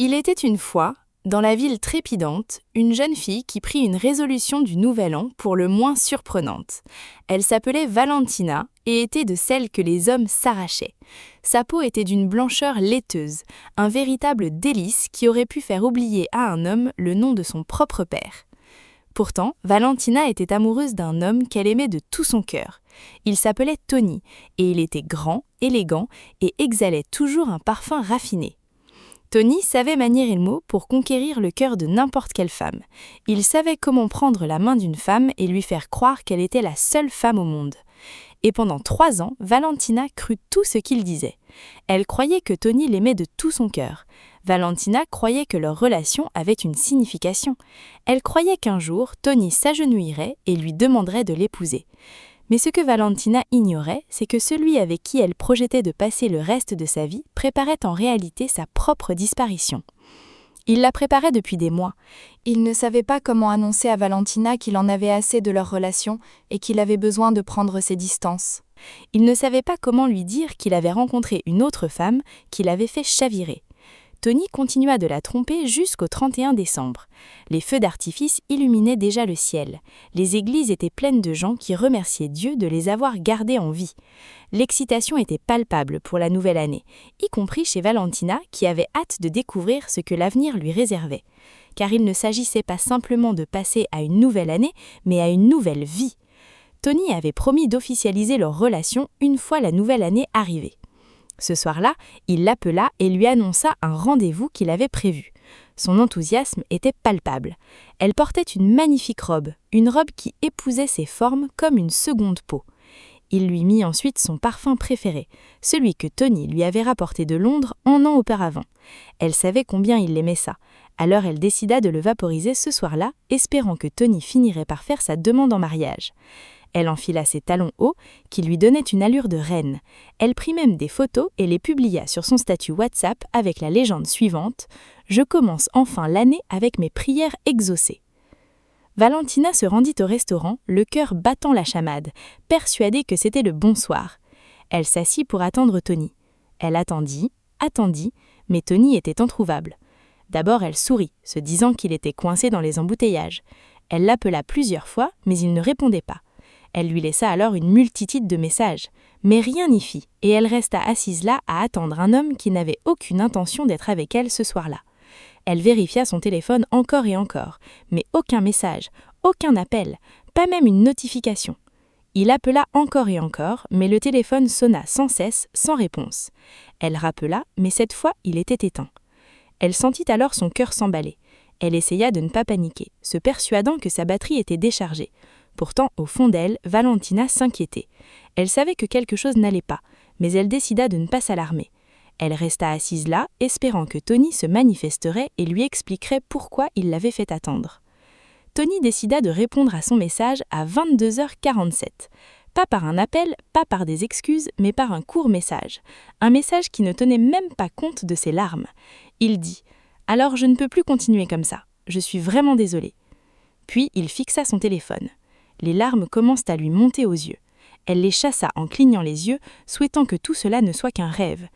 Il était une fois, dans la ville trépidante, une jeune fille qui prit une résolution du Nouvel An pour le moins surprenante. Elle s'appelait Valentina et était de celles que les hommes s'arrachaient. Sa peau était d'une blancheur laiteuse, un véritable délice qui aurait pu faire oublier à un homme le nom de son propre père. Pourtant, Valentina était amoureuse d'un homme qu'elle aimait de tout son cœur. Il s'appelait Tony, et il était grand, élégant et exhalait toujours un parfum raffiné. Tony savait manier le mot pour conquérir le cœur de n'importe quelle femme. Il savait comment prendre la main d'une femme et lui faire croire qu'elle était la seule femme au monde. Et pendant 3 ans, Valentina crut tout ce qu'il disait. Elle croyait que Tony l'aimait de tout son cœur. Valentina croyait que leur relation avait une signification. Elle croyait qu'un jour, Tony s'agenouillerait et lui demanderait de l'épouser. Mais ce que Valentina ignorait, c'est que celui avec qui elle projetait de passer le reste de sa vie préparait en réalité sa propre disparition. Il la préparait depuis des mois. Il ne savait pas comment annoncer à Valentina qu'il en avait assez de leur relation et qu'il avait besoin de prendre ses distances. Il ne savait pas comment lui dire qu'il avait rencontré une autre femme qui l'avait fait chavirer. Tony continua de la tromper jusqu'au 31 décembre. Les feux d'artifice illuminaient déjà le ciel. Les églises étaient pleines de gens qui remerciaient Dieu de les avoir gardés en vie. L'excitation était palpable pour la nouvelle année, y compris chez Valentina qui avait hâte de découvrir ce que l'avenir lui réservait. Car il ne s'agissait pas simplement de passer à une nouvelle année, mais à une nouvelle vie. Tony avait promis d'officialiser leur relation une fois la nouvelle année arrivée. Ce soir-là, il l'appela et lui annonça un rendez-vous qu'il avait prévu. Son enthousiasme était palpable. Elle portait une magnifique robe, une robe qui épousait ses formes comme une seconde peau. Il lui mit ensuite son parfum préféré, celui que Tony lui avait rapporté de Londres un an auparavant. Elle savait combien il aimait ça, alors elle décida de le vaporiser ce soir-là, espérant que Tony finirait par faire sa demande en mariage. Elle enfila ses talons hauts, qui lui donnaient une allure de reine. Elle prit même des photos et les publia sur son statut WhatsApp avec la légende suivante « Je commence enfin l'année avec mes prières exaucées ». Valentina se rendit au restaurant, le cœur battant la chamade, persuadée que c'était le bon soir. Elle s'assit pour attendre Tony. Elle attendit, mais Tony était introuvable. D'abord elle sourit, se disant qu'il était coincé dans les embouteillages. Elle l'appela plusieurs fois, mais il ne répondait pas. Elle lui laissa alors une multitude de messages, mais rien n'y fit, et elle resta assise là à attendre un homme qui n'avait aucune intention d'être avec elle ce soir-là. Elle vérifia son téléphone encore et encore, mais aucun message, aucun appel, pas même une notification. Il appela encore et encore, mais le téléphone sonna sans cesse, sans réponse. Elle rappela, mais cette fois il était éteint. Elle sentit alors son cœur s'emballer. Elle essaya de ne pas paniquer, se persuadant que sa batterie était déchargée. Pourtant, au fond d'elle, Valentina s'inquiétait. Elle savait que quelque chose n'allait pas, mais elle décida de ne pas s'alarmer. Elle resta assise là, espérant que Tony se manifesterait et lui expliquerait pourquoi il l'avait fait attendre. Tony décida de répondre à son message à 22h47. Pas par un appel, pas par des excuses, mais par un court message. Un message qui ne tenait même pas compte de ses larmes. Il dit « Alors je ne peux plus continuer comme ça. Je suis vraiment désolé. » Puis il fixa son téléphone. Les larmes commencent à lui monter aux yeux. Elle les chassa en clignant les yeux, souhaitant que tout cela ne soit qu'un rêve.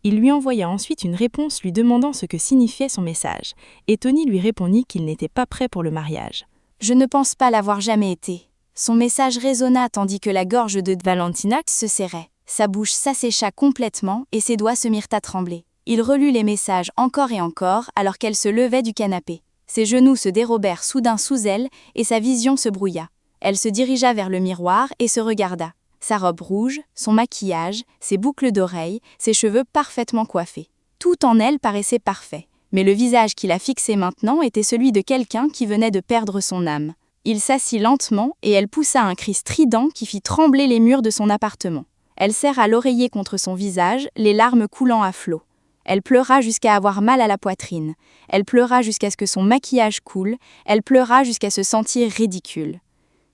Il lui envoya ensuite une réponse lui demandant ce que signifiait son message, et Tony lui répondit qu'il n'était pas prêt pour le mariage. « Je ne pense pas l'avoir jamais été. » Son message résonna tandis que la gorge de Valentina se serrait. Sa bouche s'assécha complètement et ses doigts se mirent à trembler. Il relut les messages encore et encore alors qu'elle se levait du canapé. Ses genoux se dérobèrent soudain sous elle et sa vision se brouilla. Elle se dirigea vers le miroir et se regarda. Sa robe rouge, son maquillage, ses boucles d'oreilles, ses cheveux parfaitement coiffés. Tout en elle paraissait parfait. Mais le visage qui la fixait maintenant était celui de quelqu'un qui venait de perdre son âme. Il s'assit lentement et elle poussa un cri strident qui fit trembler les murs de son appartement. Elle serra l'oreiller contre son visage, les larmes coulant à flots. Elle pleura jusqu'à avoir mal à la poitrine. Elle pleura jusqu'à ce que son maquillage coule. Elle pleura jusqu'à se sentir ridicule.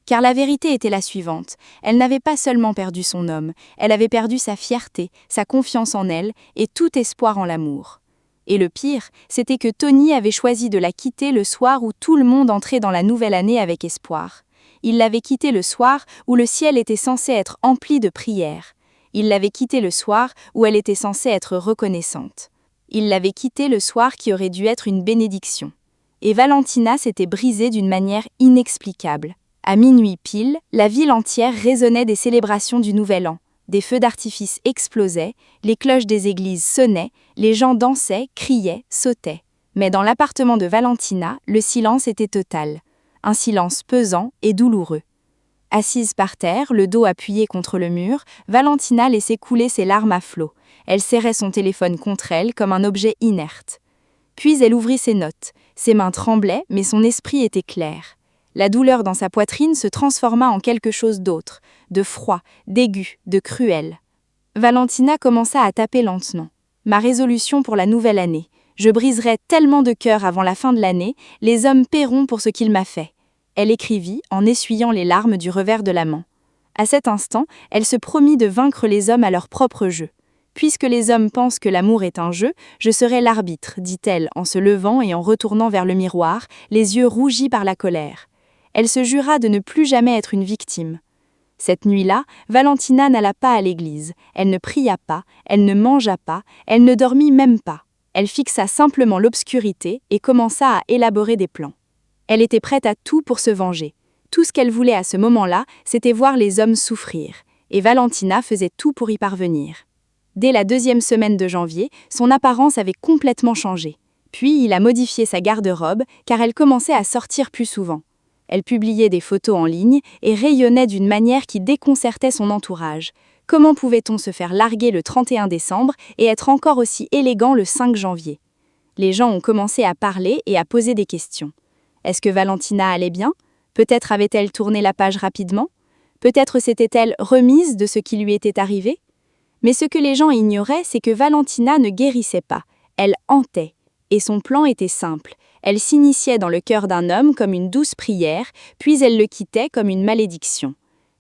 Car la vérité était la suivante, elle n'avait pas seulement perdu son homme, elle avait perdu sa fierté, sa confiance en elle et tout espoir en l'amour. Et le pire, c'était que Tony avait choisi de la quitter le soir où tout le monde entrait dans la nouvelle année avec espoir. Il l'avait quittée le soir où le ciel était censé être empli de prières. Il l'avait quittée le soir où elle était censée être reconnaissante. Il l'avait quitté le soir qui aurait dû être une bénédiction. Et Valentina s'était brisée d'une manière inexplicable. À minuit pile, la ville entière résonnait des célébrations du Nouvel An. Des feux d'artifice explosaient, les cloches des églises sonnaient, les gens dansaient, criaient, sautaient. Mais dans l'appartement de Valentina, le silence était total. Un silence pesant et douloureux. Assise par terre, le dos appuyé contre le mur, Valentina laissait couler ses larmes à flots. Elle serrait son téléphone contre elle comme un objet inerte. Puis elle ouvrit ses notes. Ses mains tremblaient, mais son esprit était clair. La douleur dans sa poitrine se transforma en quelque chose d'autre, de froid, d'aigu, de cruel. Valentina commença à taper lentement. Ma résolution pour la nouvelle année. Je briserai tellement de cœurs avant la fin de l'année, les hommes paieront pour ce qu'il m'a fait. Elle écrivit en essuyant les larmes du revers de la main. À cet instant, elle se promit de vaincre les hommes à leur propre jeu. Puisque les hommes pensent que l'amour est un jeu, je serai l'arbitre, dit-elle en se levant et en retournant vers le miroir, les yeux rougis par la colère. Elle se jura de ne plus jamais être une victime. Cette nuit-là, Valentina n'alla pas à l'église, elle ne pria pas, elle ne mangea pas, elle ne dormit même pas. Elle fixa simplement l'obscurité et commença à élaborer des plans. Elle était prête à tout pour se venger. Tout ce qu'elle voulait à ce moment-là, c'était voir les hommes souffrir. Et Valentina faisait tout pour y parvenir. Dès la 2e semaine de janvier, son apparence avait complètement changé. Puis il a modifié sa garde-robe car elle commençait à sortir plus souvent. Elle publiait des photos en ligne et rayonnait d'une manière qui déconcertait son entourage. Comment pouvait-on se faire larguer le 31 décembre et être encore aussi élégant le 5 janvier? Les gens ont commencé à parler et à poser des questions. Est-ce que Valentina allait bien? Peut-être avait-elle tourné la page rapidement? Peut-être s'était-elle remise de ce qui lui était arrivé? Mais ce que les gens ignoraient, c'est que Valentina ne guérissait pas, elle hantait. Et son plan était simple. Elle s'initiait dans le cœur d'un homme comme une douce prière, puis elle le quittait comme une malédiction.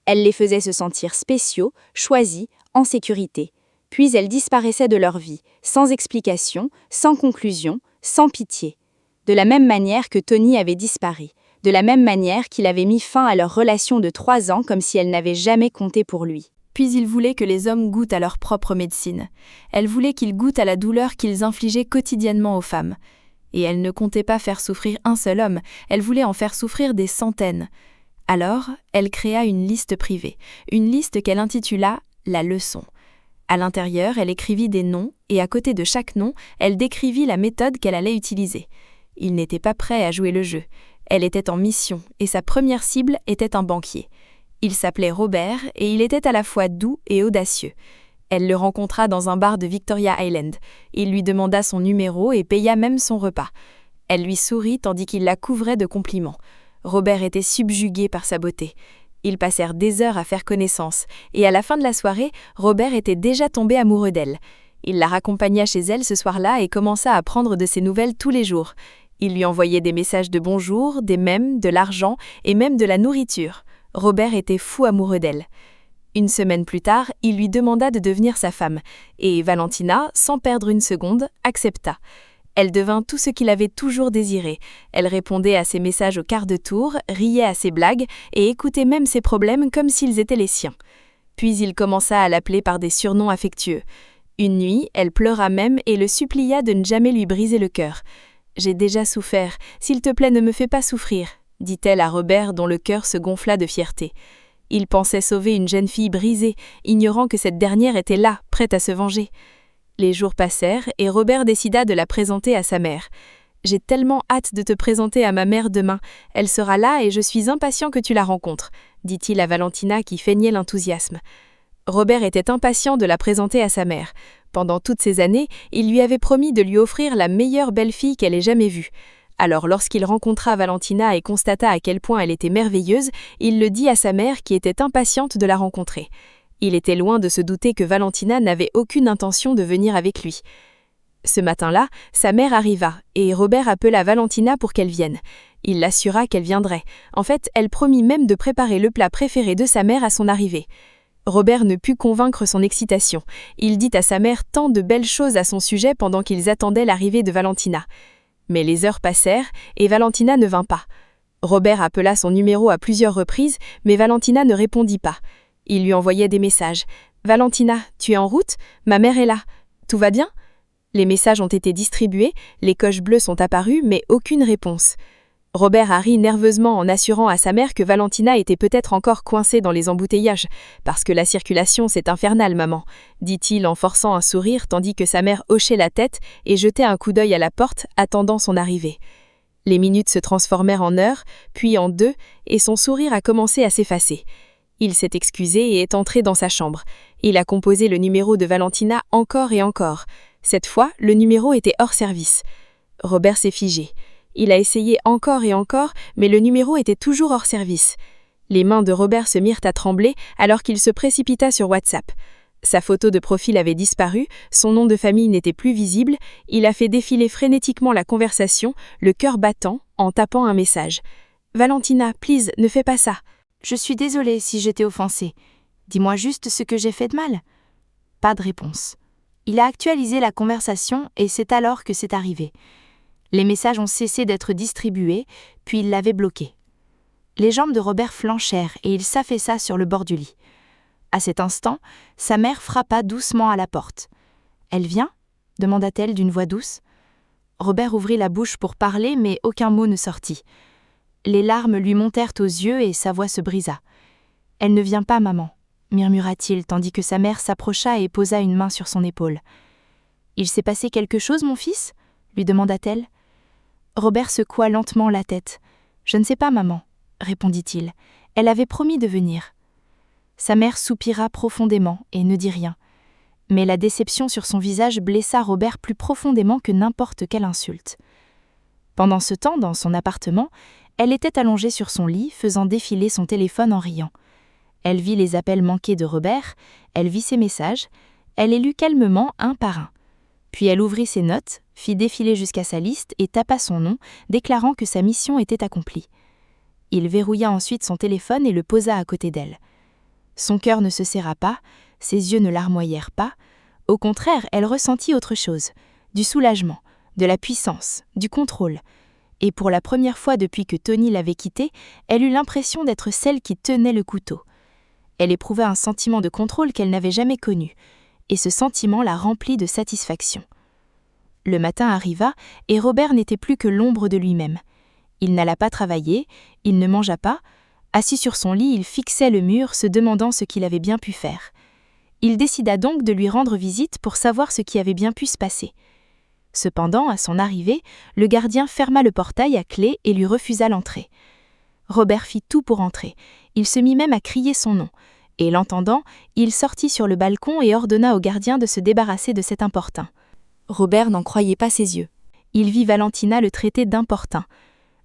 Elle les faisait se sentir spéciaux, choisis, en sécurité. Puis elle disparaissait de leur vie, sans explication, sans conclusion, sans pitié. De la même manière que Tony avait disparu. De la même manière qu'il avait mis fin à leur relation de 3 ans comme si elle n'avait jamais compté pour lui. Puis il voulait que les hommes goûtent à leur propre médecine. Elle voulait qu'ils goûtent à la douleur qu'ils infligeaient quotidiennement aux femmes. Et elle ne comptait pas faire souffrir un seul homme, elle voulait en faire souffrir des centaines. Alors, elle créa une liste privée, une liste qu'elle intitula « La leçon ». À l'intérieur, elle écrivit des noms, et à côté de chaque nom, elle décrivit la méthode qu'elle allait utiliser. Il n'était pas prêt à jouer le jeu. Elle était en mission, et sa première cible était un banquier. Il s'appelait Robert, et il était à la fois doux et audacieux. Elle le rencontra dans un bar de Victoria Island. Il lui demanda son numéro et paya même son repas. Elle lui sourit tandis qu'il la couvrait de compliments. Robert était subjugué par sa beauté. Ils passèrent des heures à faire connaissance, et à la fin de la soirée, Robert était déjà tombé amoureux d'elle. Il la raccompagna chez elle ce soir-là et commença à prendre de ses nouvelles tous les jours. Il lui envoyait des messages de bonjour, des mèmes, de l'argent et même de la nourriture. Robert était fou amoureux d'elle. Une semaine plus tard, il lui demanda de devenir sa femme, et Valentina, sans perdre une seconde, accepta. Elle devint tout ce qu'il avait toujours désiré. Elle répondait à ses messages au quart de tour, riait à ses blagues et écoutait même ses problèmes comme s'ils étaient les siens. Puis il commença à l'appeler par des surnoms affectueux. Une nuit, elle pleura même et le supplia de ne jamais lui briser le cœur. « J'ai déjà souffert, s'il te plaît ne me fais pas souffrir », dit-elle à Robert dont le cœur se gonfla de fierté. Il pensait sauver une jeune fille brisée, ignorant que cette dernière était là, prête à se venger. Les jours passèrent et Robert décida de la présenter à sa mère. « J'ai tellement hâte de te présenter à ma mère demain. Elle sera là et je suis impatient que tu la rencontres, » dit-il à Valentina qui feignait l'enthousiasme. Robert était impatient de la présenter à sa mère. Pendant toutes ces années, il lui avait promis de lui offrir la meilleure belle-fille qu'elle ait jamais vue. Alors lorsqu'il rencontra Valentina et constata à quel point elle était merveilleuse, il le dit à sa mère qui était impatiente de la rencontrer. Il était loin de se douter que Valentina n'avait aucune intention de venir avec lui. Ce matin-là, sa mère arriva et Robert appela Valentina pour qu'elle vienne. Il l'assura qu'elle viendrait. En fait, elle promit même de préparer le plat préféré de sa mère à son arrivée. Robert ne put convaincre son excitation. Il dit à sa mère tant de belles choses à son sujet pendant qu'ils attendaient l'arrivée de Valentina. Mais les heures passèrent et Valentina ne vint pas. Robert appela son numéro à plusieurs reprises, mais Valentina ne répondit pas. Il lui envoyait des messages. « Valentina, tu es en route? Ma mère est là. Tout va bien ?» Les messages ont été distribués, les coches bleues sont apparues, mais aucune réponse. Robert a ri nerveusement en assurant à sa mère que Valentina était peut-être encore coincée dans les embouteillages, parce que la circulation c'est infernal, maman, dit-il en forçant un sourire tandis que sa mère hochait la tête et jetait un coup d'œil à la porte, attendant son arrivée. Les minutes se transformèrent en heures, puis en 2, et son sourire a commencé à s'effacer. Il s'est excusé et est entré dans sa chambre. Il a composé le numéro de Valentina encore et encore. Cette fois, le numéro était hors service. Robert s'est figé. Il a essayé encore et encore, mais le numéro était toujours hors service. Les mains de Robert se mirent à trembler alors qu'il se précipita sur WhatsApp. Sa photo de profil avait disparu, son nom de famille n'était plus visible, il a fait défiler frénétiquement la conversation, le cœur battant, en tapant un message. « Valentina, please, ne fais pas ça. »« Je suis désolée si je t'ai offensée. Dis-moi juste ce que j'ai fait de mal. » Pas de réponse. Il a actualisé la conversation et c'est alors que c'est arrivé. Les messages ont cessé d'être distribués, puis il l'avait bloqué. Les jambes de Robert flanchèrent et il s'affaissa sur le bord du lit. À cet instant, sa mère frappa doucement à la porte. « Elle vient ?» demanda-t-elle d'une voix douce. Robert ouvrit la bouche pour parler, mais aucun mot ne sortit. Les larmes lui montèrent aux yeux et sa voix se brisa. « Elle ne vient pas, maman », murmura-t-il tandis que sa mère s'approcha et posa une main sur son épaule. « Il s'est passé quelque chose, mon fils ?» lui demanda-t-elle. Robert secoua lentement la tête. « Je ne sais pas, maman, » répondit-il. « Elle avait promis de venir. » Sa mère soupira profondément et ne dit rien. Mais la déception sur son visage blessa Robert plus profondément que n'importe quelle insulte. Pendant ce temps, dans son appartement, elle était allongée sur son lit, faisant défiler son téléphone en riant. Elle vit les appels manqués de Robert, elle vit ses messages, elle les lut calmement un par un. Puis elle ouvrit ses notes, fit défiler jusqu'à sa liste et tapa son nom, déclarant que sa mission était accomplie. Il verrouilla ensuite son téléphone et le posa à côté d'elle. Son cœur ne se serra pas, ses yeux ne larmoyèrent pas. Au contraire, elle ressentit autre chose, du soulagement, de la puissance, du contrôle. Et pour la première fois depuis que Tony l'avait quittée, elle eut l'impression d'être celle qui tenait le couteau. Elle éprouva un sentiment de contrôle qu'elle n'avait jamais connu, et ce sentiment la remplit de satisfaction. Le matin arriva, et Robert n'était plus que l'ombre de lui-même. Il n'alla pas travailler, il ne mangea pas. Assis sur son lit, il fixait le mur, se demandant ce qu'il avait bien pu faire. Il décida donc de lui rendre visite pour savoir ce qui avait bien pu se passer. Cependant, à son arrivée, le gardien ferma le portail à clé et lui refusa l'entrée. Robert fit tout pour entrer. Il se mit même à crier son nom. Et l'entendant, il sortit sur le balcon et ordonna au gardien de se débarrasser de cet importun. Robert n'en croyait pas ses yeux. Il vit Valentina le traiter d'importun.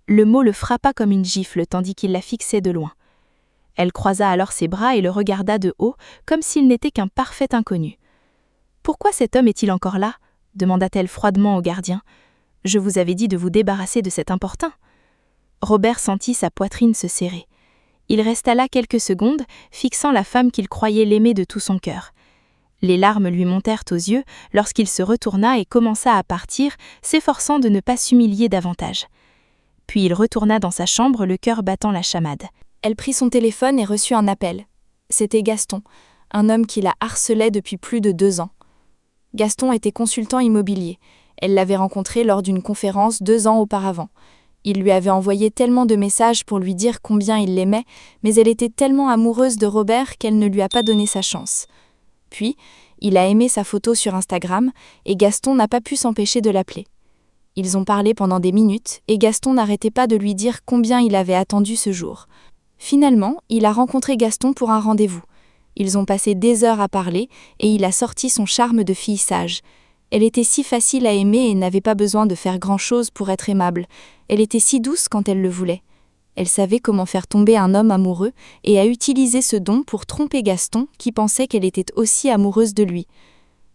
Le mot le frappa comme une gifle tandis qu'il la fixait de loin. Elle croisa alors ses bras et le regarda de haut, comme s'il n'était qu'un parfait inconnu. « Pourquoi cet homme est-il encore là ?» demanda-t-elle froidement au gardien. « Je vous avais dit de vous débarrasser de cet importun. » Robert sentit sa poitrine se serrer. Il resta là quelques secondes, fixant la femme qu'il croyait l'aimer de tout son cœur. Les larmes lui montèrent aux yeux lorsqu'il se retourna et commença à partir, s'efforçant de ne pas s'humilier davantage. Puis il retourna dans sa chambre, le cœur battant la chamade. Elle prit son téléphone et reçut un appel. C'était Gaston, un homme qui la harcelait depuis plus de 2 ans. Gaston était consultant immobilier. Elle l'avait rencontré lors d'une conférence 2 ans auparavant. Il lui avait envoyé tellement de messages pour lui dire combien il l'aimait, mais elle était tellement amoureuse de Robert qu'elle ne lui a pas donné sa chance. Puis, il a aimé sa photo sur Instagram et Gaston n'a pas pu s'empêcher de l'appeler. Ils ont parlé pendant des minutes et Gaston n'arrêtait pas de lui dire combien il avait attendu ce jour. Finalement, il a rencontré Gaston pour un rendez-vous. Ils ont passé des heures à parler et il a sorti son charme de fille sage. Elle était si facile à aimer et n'avait pas besoin de faire grand-chose pour être aimable. Elle était si douce quand elle le voulait. Elle savait comment faire tomber un homme amoureux et a utilisé ce don pour tromper Gaston qui pensait qu'elle était aussi amoureuse de lui.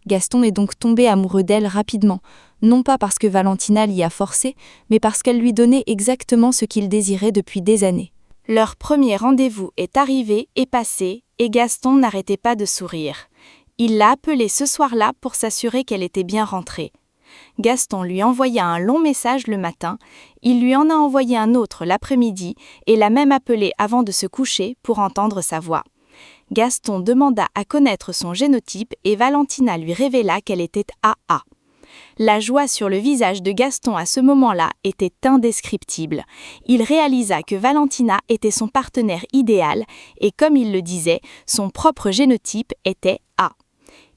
Gaston est donc tombé amoureux d'elle rapidement, non pas parce que Valentina l'y a forcé, mais parce qu'elle lui donnait exactement ce qu'il désirait depuis des années. Leur premier rendez-vous est arrivé et passé, et Gaston n'arrêtait pas de sourire. Il l'a appelée ce soir-là pour s'assurer qu'elle était bien rentrée. Gaston lui envoya un long message le matin, il lui en a envoyé un autre l'après-midi et l'a même appelée avant de se coucher pour entendre sa voix. Gaston demanda à connaître son génotype et Valentina lui révéla qu'elle était AA. La joie sur le visage de Gaston à ce moment-là était indescriptible. Il réalisa que Valentina était son partenaire idéal et, comme il le disait, son propre génotype était A.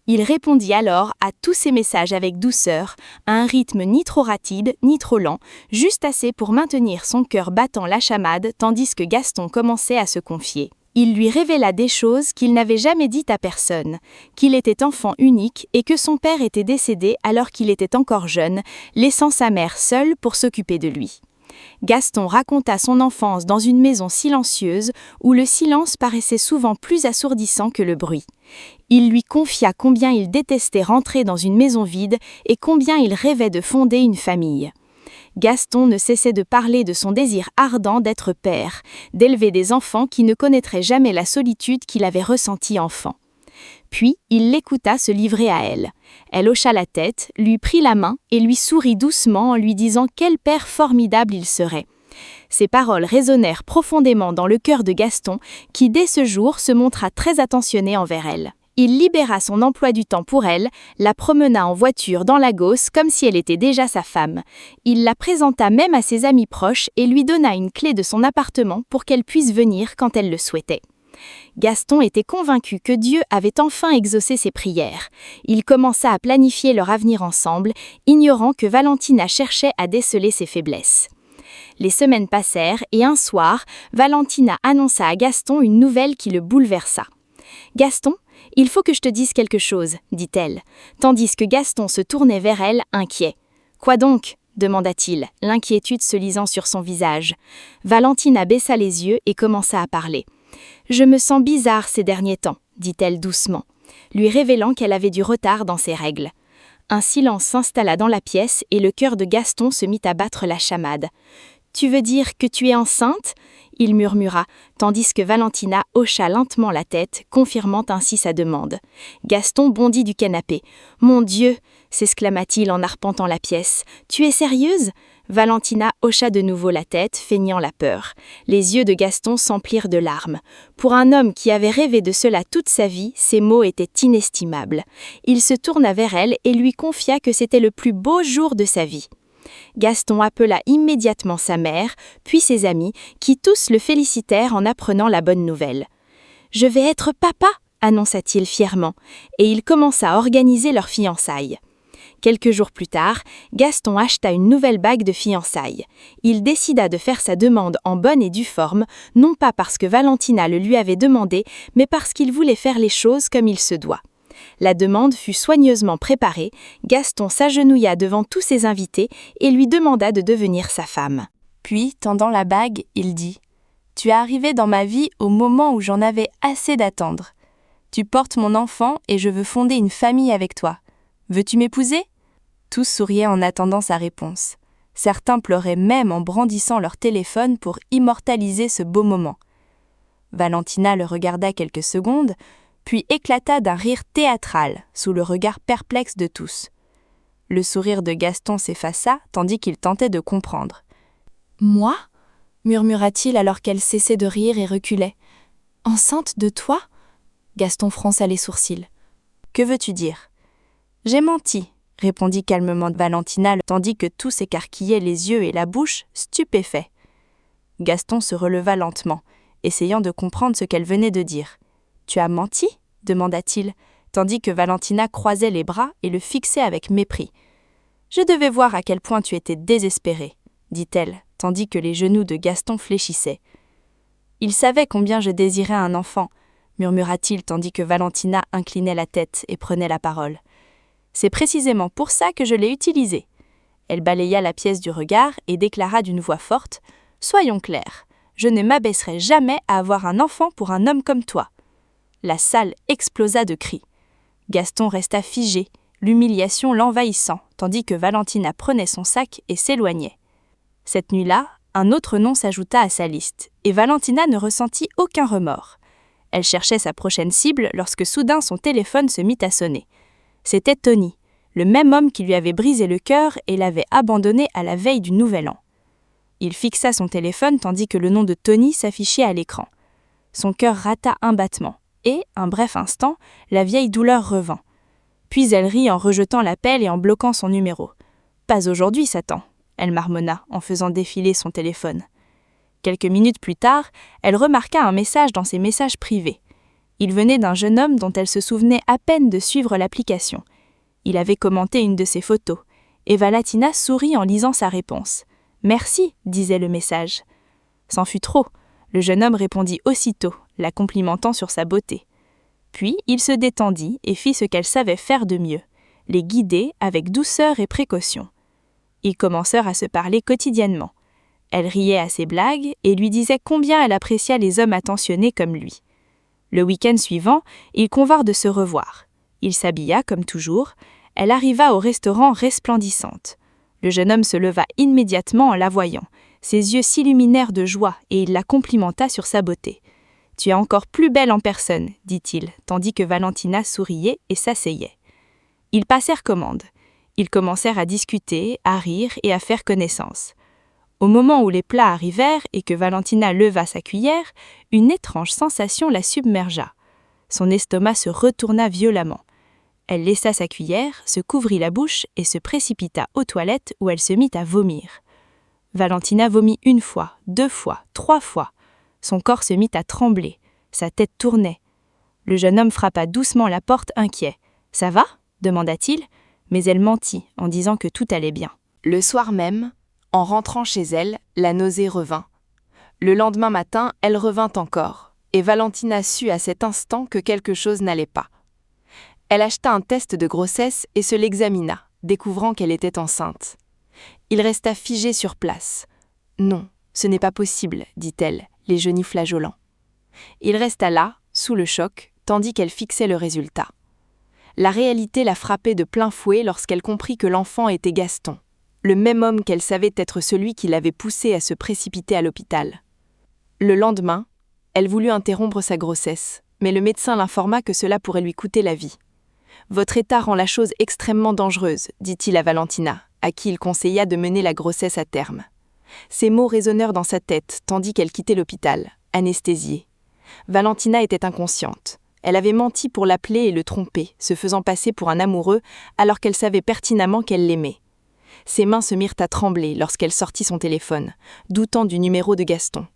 Il répondit alors à tous ces messages avec douceur, à un rythme ni trop rapide ni trop lent, juste assez pour maintenir son cœur battant la chamade tandis que Gaston commençait à se confier. Il lui révéla des choses qu'il n'avait jamais dites à personne, qu'il était enfant unique et que son père était décédé alors qu'il était encore jeune, laissant sa mère seule pour s'occuper de lui. Gaston raconta son enfance dans une maison silencieuse où le silence paraissait souvent plus assourdissant que le bruit. Il lui confia combien il détestait rentrer dans une maison vide et combien il rêvait de fonder une famille. Gaston ne cessait de parler de son désir ardent d'être père, d'élever des enfants qui ne connaîtraient jamais la solitude qu'il avait ressentie enfant. Puis, il l'écouta se livrer à elle. Elle hocha la tête, lui prit la main et lui sourit doucement en lui disant quel père formidable il serait. Ces paroles résonnèrent profondément dans le cœur de Gaston, qui dès ce jour se montra très attentionné envers elle. Il libéra son emploi du temps pour elle, la promena en voiture dans la Gausse comme si elle était déjà sa femme. Il la présenta même à ses amis proches et lui donna une clé de son appartement pour qu'elle puisse venir quand elle le souhaitait. Gaston était convaincu que Dieu avait enfin exaucé ses prières. Il commença à planifier leur avenir ensemble, ignorant que Valentina cherchait à déceler ses faiblesses. Les semaines passèrent et un soir, Valentina annonça à Gaston une nouvelle qui le bouleversa. « Gaston, il faut que je te dise quelque chose, dit-elle, tandis que Gaston se tournait vers elle, inquiet. « Quoi donc ?» demanda-t-il, l'inquiétude se lisant sur son visage. Valentina baissa les yeux et commença à parler. « Je me sens bizarre ces derniers temps, dit-elle doucement, lui révélant qu'elle avait du retard dans ses règles. Un silence s'installa dans la pièce et le cœur de Gaston se mit à battre la chamade. « Tu veux dire que tu es enceinte ?» il murmura, tandis que Valentina hocha lentement la tête, confirmant ainsi sa demande. Gaston bondit du canapé. « Mon Dieu !» s'exclama-t-il en arpentant la pièce. « Tu es sérieuse ?» Valentina hocha de nouveau la tête, feignant la peur. Les yeux de Gaston s'emplirent de larmes. Pour un homme qui avait rêvé de cela toute sa vie, ces mots étaient inestimables. Il se tourna vers elle et lui confia que c'était le plus beau jour de sa vie. Gaston appela immédiatement sa mère, puis ses amis, qui tous le félicitèrent en apprenant la bonne nouvelle. « Je vais être papa !» annonça-t-il fièrement, et il commença à organiser leurs fiançailles. Quelques jours plus tard, Gaston acheta une nouvelle bague de fiançailles. Il décida de faire sa demande en bonne et due forme, non pas parce que Valentina le lui avait demandé, mais parce qu'il voulait faire les choses comme il se doit. La demande fut soigneusement préparée, Gaston s'agenouilla devant tous ses invités et lui demanda de devenir sa femme. Puis, tendant la bague, il dit « Tu es arrivé dans ma vie au moment où j'en avais assez d'attendre. Tu portes mon enfant et je veux fonder une famille avec toi. Veux-tu m'épouser ?» Tous souriaient en attendant sa réponse. Certains pleuraient même en brandissant leur téléphone pour immortaliser ce beau moment. Valentina le regarda quelques secondes, puis éclata d'un rire théâtral sous le regard perplexe de tous. Le sourire de Gaston s'effaça tandis qu'il tentait de comprendre. « Moi ?» murmura-t-il alors qu'elle cessait de rire et reculait. « Enceinte de toi ?» Gaston fronça les sourcils. « Que veux-tu dire ?»« J'ai menti », répondit calmement Valentina tandis que tous s'écarquillaient les yeux et la bouche, stupéfaits. Gaston se releva lentement, essayant de comprendre ce qu'elle venait de dire. « Tu as menti ?» demanda-t-il, tandis que Valentina croisait les bras et le fixait avec mépris. « Je devais voir à quel point tu étais désespéré, » dit-elle, tandis que les genoux de Gaston fléchissaient. « Il savait combien je désirais un enfant, » murmura-t-il tandis que Valentina inclinait la tête et prenait la parole. « C'est précisément pour ça que je l'ai utilisé. » Elle balaya la pièce du regard et déclara d'une voix forte « Soyons clairs, je ne m'abaisserai jamais à avoir un enfant pour un homme comme toi. » La salle explosa de cris. Gaston resta figé, l'humiliation l'envahissant, tandis que Valentina prenait son sac et s'éloignait. Cette nuit-là, un autre nom s'ajouta à sa liste, et Valentina ne ressentit aucun remords. Elle cherchait sa prochaine cible lorsque soudain son téléphone se mit à sonner. C'était Tony, le même homme qui lui avait brisé le cœur et l'avait abandonné à la veille du Nouvel An. Il fixa son téléphone tandis que le nom de Tony s'affichait à l'écran. Son cœur rata un battement. Et, un bref instant, la vieille douleur revint. Puis elle rit en rejetant l'appel et en bloquant son numéro. « Pas aujourd'hui, Satan !» elle marmonna en faisant défiler son téléphone. Quelques minutes plus tard, elle remarqua un message dans ses messages privés. Il venait d'un jeune homme dont elle se souvenait à peine de suivre l'application. Il avait commenté une de ses photos, et Valentina sourit en lisant sa réponse. « Merci », disait le message. C'en fut trop. Le jeune homme répondit aussitôt, la complimentant sur sa beauté. Puis il se détendit et fit ce qu'elle savait faire de mieux, les guider avec douceur et précaution. Ils commencèrent à se parler quotidiennement. Elle riait à ses blagues et lui disait combien elle appréciait les hommes attentionnés comme lui. Le week-end suivant, ils convinrent de se revoir. Il s'habilla comme toujours. Elle arriva au restaurant resplendissante. Le jeune homme se leva immédiatement en la voyant. Ses yeux s'illuminèrent de joie et il la complimenta sur sa beauté. « Tu es encore plus belle en personne », dit-il, tandis que Valentina souriait et s'asseyait. Ils passèrent commande. Ils commencèrent à discuter, à rire et à faire connaissance. Au moment où les plats arrivèrent et que Valentina leva sa cuillère, une étrange sensation la submergea. Son estomac se retourna violemment. Elle laissa sa cuillère, se couvrit la bouche et se précipita aux toilettes où elle se mit à vomir. Valentina vomit 1 fois, 2 fois, 3 fois. Son corps se mit à trembler, sa tête tournait. Le jeune homme frappa doucement la porte inquiet. « Ça va ?» demanda-t-il, mais elle mentit en disant que tout allait bien. Le soir même, en rentrant chez elle, la nausée revint. Le lendemain matin, elle revint encore, et Valentina sut à cet instant que quelque chose n'allait pas. Elle acheta un test de grossesse et se l'examina, découvrant qu'elle était enceinte. Il resta figé sur place. « Non, ce n'est pas possible, dit-elle, les genoux flageolants. » Il resta là, sous le choc, tandis qu'elle fixait le résultat. La réalité la frappait de plein fouet lorsqu'elle comprit que l'enfant était Gaston, le même homme qu'elle savait être celui qui l'avait poussée à se précipiter à l'hôpital. Le lendemain, elle voulut interrompre sa grossesse, mais le médecin l'informa que cela pourrait lui coûter la vie. « Votre état rend la chose extrêmement dangereuse, dit-il à Valentina, à qui il conseilla de mener la grossesse à terme. Ces mots résonnèrent dans sa tête tandis qu'elle quittait l'hôpital, anesthésiée. Valentina était inconsciente. Elle avait menti pour l'appeler et le tromper, se faisant passer pour un amoureux alors qu'elle savait pertinemment qu'elle l'aimait. Ses mains se mirent à trembler lorsqu'elle sortit son téléphone, doutant du numéro de Gaston.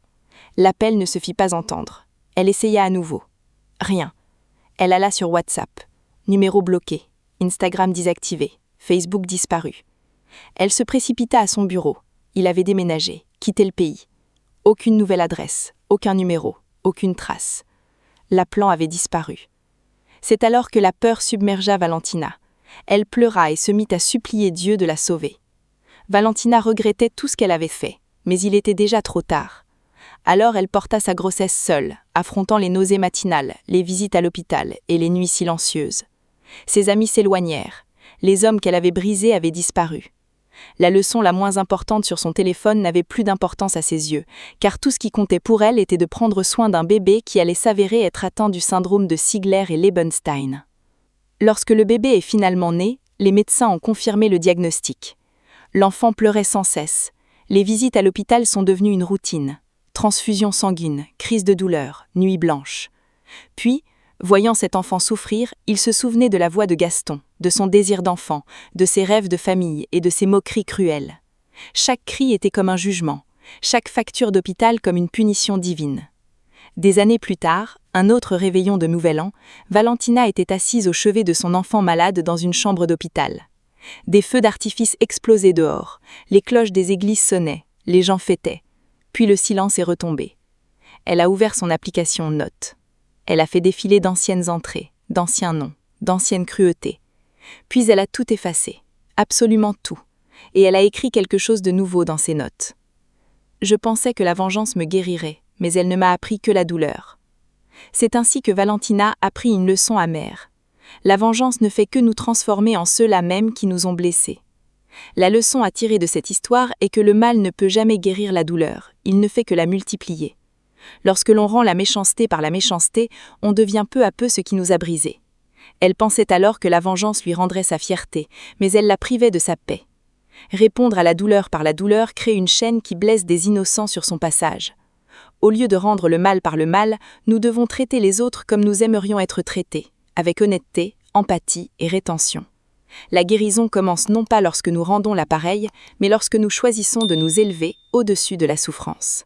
L'appel ne se fit pas entendre. Elle essaya à nouveau. Rien. Elle alla sur WhatsApp. Numéro bloqué. Instagram désactivé. Facebook disparu. Elle se précipita à son bureau. Il avait déménagé, quitté le pays. Aucune nouvelle adresse, aucun numéro, aucune trace. L'appelant avait disparu. C'est alors que la peur submergea Valentina. Elle pleura et se mit à supplier Dieu de la sauver. Valentina regrettait tout ce qu'elle avait fait, mais il était déjà trop tard. Alors elle porta sa grossesse seule, affrontant les nausées matinales, les visites à l'hôpital et les nuits silencieuses. Ses amis s'éloignèrent. Les hommes qu'elle avait brisés avaient disparu. La leçon la moins importante sur son téléphone n'avait plus d'importance à ses yeux, car tout ce qui comptait pour elle était de prendre soin d'un bébé qui allait s'avérer être atteint du syndrome de Ziegler et Liebenstein. Lorsque le bébé est finalement né, les médecins ont confirmé le diagnostic. L'enfant pleurait sans cesse. Les visites à l'hôpital sont devenues une routine. Transfusion sanguine, crise de douleur, nuit blanche. Puis, voyant cet enfant souffrir, il se souvenait de la voix de Gaston, de son désir d'enfant, de ses rêves de famille et de ses moqueries cruelles. Chaque cri était comme un jugement, chaque facture d'hôpital comme une punition divine. Des années plus tard, un autre réveillon de Nouvel An, Valentina était assise au chevet de son enfant malade dans une chambre d'hôpital. Des feux d'artifice explosaient dehors, les cloches des églises sonnaient, les gens fêtaient. Puis le silence est retombé. Elle a ouvert son application Notes. Elle a fait défiler d'anciennes entrées, d'anciens noms, d'anciennes cruautés. Puis elle a tout effacé, absolument tout, et elle a écrit quelque chose de nouveau dans ses notes. Je pensais que la vengeance me guérirait, mais elle ne m'a appris que la douleur. C'est ainsi que Valentina a appris une leçon amère. La vengeance ne fait que nous transformer en ceux-là même qui nous ont blessés. La leçon à tirer de cette histoire est que le mal ne peut jamais guérir la douleur, il ne fait que la multiplier. Lorsque l'on rend la méchanceté par la méchanceté, on devient peu à peu ce qui nous a brisés. Elle pensait alors que la vengeance lui rendrait sa fierté, mais elle la privait de sa paix. Répondre à la douleur par la douleur crée une chaîne qui blesse des innocents sur son passage. Au lieu de rendre le mal par le mal, nous devons traiter les autres comme nous aimerions être traités, avec honnêteté, empathie et rétention. La guérison commence non pas lorsque nous rendons l'appareil, mais lorsque nous choisissons de nous élever au-dessus de la souffrance.